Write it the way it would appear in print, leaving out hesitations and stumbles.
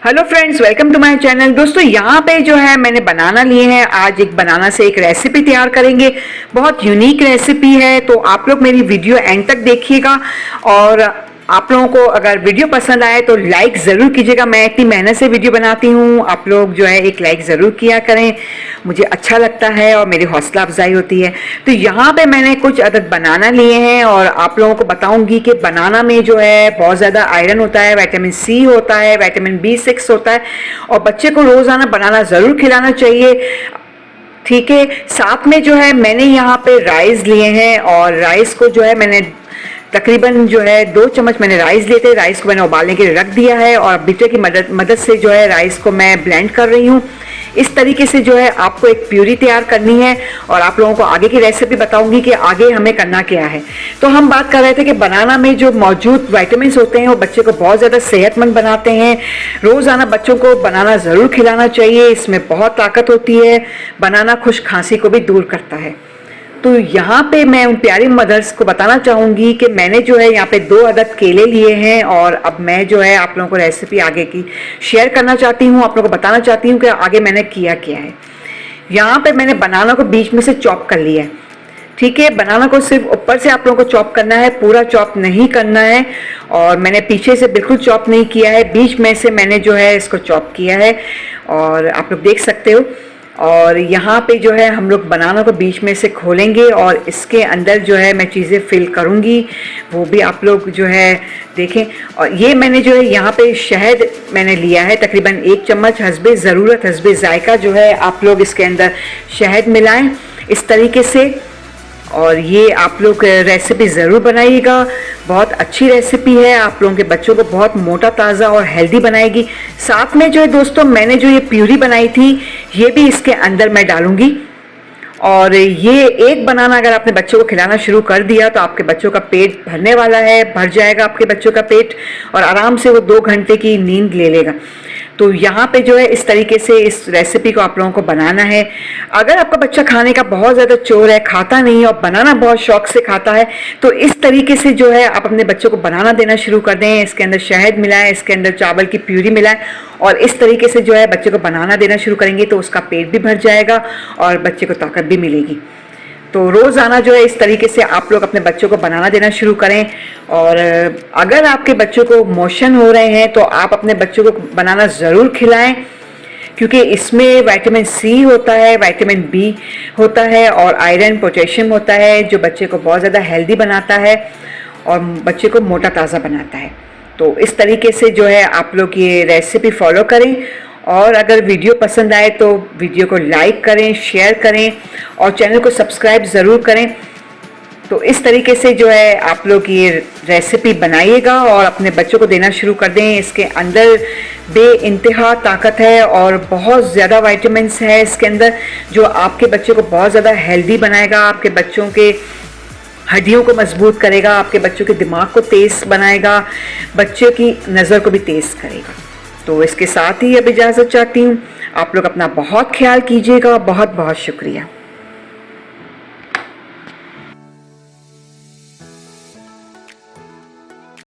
Hello friends, welcome to my channel. दोस्तों यहाँ पे जो है मैंने बनाना लिए हैं। आज एक बनाना से एक रेसिपी तैयार करेंगे। बहुत यूनिक रेसिपी है, तो आप लोग मेरी वीडियो एंड तक देखिएगा। और आप लोगों को अगर वीडियो पसंद आए तो लाइक ज़रूर कीजिएगा। मैं इतनी मेहनत से वीडियो बनाती हूँ, आप लोग जो है एक लाइक ज़रूर किया करें, मुझे अच्छा लगता है और मेरी हौसला अफजाई होती है। तो यहाँ पे मैंने कुछ अदद बनाना लिए हैं और आप लोगों को बताऊंगी कि बनाना में जो है बहुत ज़्यादा आयरन होता है, विटामिन सी होता है, विटामिन B6 होता है और बच्चे को रोज़ाना बनाना ज़रूर खिलाना चाहिए। ठीक है, साथ में जो है मैंने यहाँ पे राइस लिए हैं और राइस को जो है मैंने तकरीबन जो है 2 चम्मच मैंने राइस लिए थे। राइस को मैंने उबालने के लिए रख दिया है और बीटर की मदद से जो है राइस को मैं ब्लेंड कर रही हूँ। इस तरीके से जो है आपको एक प्यूरी तैयार करनी है और आप लोगों को आगे की रेसिपी बताऊंगी कि आगे हमें करना क्या है। तो हम बात कर रहे थे कि बनाना में जो मौजूद विटामिन होते हैं वो बच्चे को बहुत ज़्यादा सेहतमंद बनाते हैं। रोज़ाना बच्चों को बनाना ज़रूर खिलाना चाहिए, इसमें बहुत ताकत होती है। बनाना खुश खांसी को भी दूर करता है। तो यहाँ पे मैं उन प्यारी मदर्स को बताना चाहूँगी कि मैंने जो है यहाँ पे 2 अदद केले लिए हैं और अब मैं जो है आप लोगों को रेसिपी आगे की शेयर करना चाहती हूँ, आप लोगों को बताना चाहती हूँ कि आगे मैंने किया क्या है। यहाँ पे मैंने बनाना को बीच में से चॉप कर लिया है। ठीक है, बनाना को सिर्फ ऊपर से आप लोगों को चॉप करना है, पूरा चॉप नहीं करना है। और मैंने पीछे से बिल्कुल चॉप नहीं किया है, बीच में से मैंने जो है इसको चॉप किया है और आप लोग देख सकते हो। और यहाँ पे जो है हम लोग बनाना को बीच में से खोलेंगे और इसके अंदर जो है मैं चीज़ें फिल करूँगी, वो भी आप लोग जो है देखें। और ये मैंने जो है यहाँ पे शहद मैंने लिया है तकरीबन 1 चम्मच। हस्बे ज़रूरत, हस्बे जायका जो है आप लोग इसके अंदर शहद मिलाएं इस तरीके से। और ये आप लोग रेसिपी ज़रूर बनाइएगा, बहुत अच्छी रेसिपी है, आप लोगों के बच्चों को बहुत मोटा ताज़ा और हेल्दी बनाएगी। साथ में जो है दोस्तों मैंने जो ये प्यूरी बनाई थी ये भी इसके अंदर मैं डालूंगी। और ये एक बनाना अगर आपने बच्चों को खिलाना शुरू कर दिया तो आपके बच्चों का पेट भरने वाला है, भर जाएगा आपके बच्चों का पेट और आराम से वो 2 घंटे की नींद ले लेगा। तो यहाँ पे जो है इस तरीके से इस रेसिपी को आप लोगों को बनाना है। अगर आपका बच्चा खाने का बहुत ज़्यादा चोर है, खाता नहीं है और बनाना बहुत शौक से खाता है, तो इस तरीके से जो है आप अपने बच्चों को बनाना देना शुरू कर दें। इसके अंदर शहद मिलाएं, इसके अंदर चावल की प्यूरी मिलाएं और इस तरीके से जो है बच्चे को बनाना देना शुरू करेंगे तो उसका पेट भी भर जाएगा और बच्चे को ताकत भी मिलेगी। तो रोज़ाना जो है इस तरीके से आप लोग अपने बच्चों को बनाना देना शुरू करें। और अगर आपके बच्चों को मोशन हो रहे हैं तो आप अपने बच्चों को बनाना ज़रूर खिलाएं, क्योंकि इसमें विटामिन सी होता है, विटामिन बी होता है और आयरन पोटेशियम होता है जो बच्चे को बहुत ज़्यादा हेल्दी बनाता है और बच्चे को मोटा ताज़ा बनाता है। तो इस तरीके से जो है आप लोग ये रेसिपी फॉलो करें और अगर वीडियो पसंद आए तो वीडियो को लाइक करें, शेयर करें और चैनल को सब्सक्राइब ज़रूर करें। तो इस तरीके से जो है आप लोग ये रेसिपी बनाइएगा और अपने बच्चों को देना शुरू कर दें। इसके अंदर बेइंतहा ताकत है और बहुत ज़्यादा विटामिन्स है इसके अंदर जो आपके बच्चे को बहुत ज़्यादा हेल्दी बनाएगा, आपके बच्चों के हड्डियों को मजबूत करेगा, आपके बच्चों के दिमाग को तेज़ बनाएगा, बच्चों की नज़र को भी तेज़ करेगा। तो इसके साथ ही अब इजाज़त चाहती हूँ। आप लोग अपना बहुत ख्याल कीजिएगा। बहुत बहुत शुक्रिया।